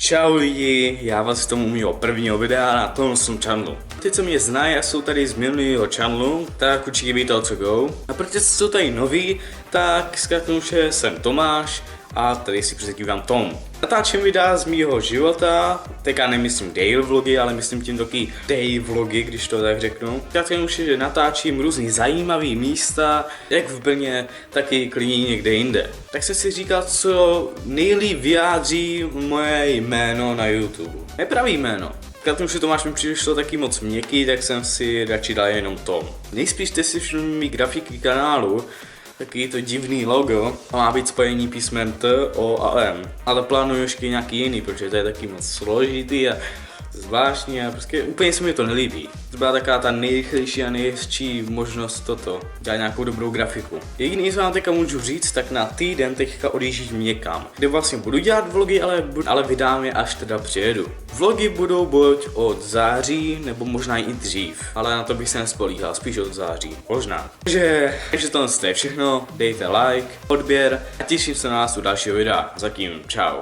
Čau lidi, já vás k tomu mýho prvního videa na tom channelu. Ty, co mě znají a jsou tady z minulého channelu, tak určitě víte o co go. A protože jsou tady noví, tak zkrátnu, že jsem Tomáš a tady si představím Tom. Natáčím videa z mýho života, teďka nemyslím daily vlogy, ale myslím tím taky day vlogy, když to tak řeknu. Zkrátnu, že natáčím různý zajímavý místa, jak v Brně, tak i klidně někde jinde. Tak jsem si říkal, co nejlíp vyjádří moje jméno na YouTube. Nepravý jméno. Zkrátnu, že Tomáš mi přišlo taky moc měkký, tak jsem si radši dal jenom Tom. Nejspíš jste si všimli mý grafiky kanálu, taky to divný logo a má být spojení písmen T, O a M. Ale plánuju ještě nějaký jiný, protože to je taky moc složitý a zvláštní a prostě úplně se mi to nelíbí. To byla taková ta nejrychlejší a nejhezčí možnost dělat nějakou dobrou grafiku. Jediný, co vám teďka můžu říct, tak na týden teďka odjíždím někam, kde vlastně budu dělat vlogy, ale vydám je až teda přijedu. Vlogy budou buď od září, nebo možná i dřív, ale na to bych se nespolíhal, spíš od září, možná. Takže to je všechno, dejte like, odběr a těším se na vás u dalšího videa. Zatím čau.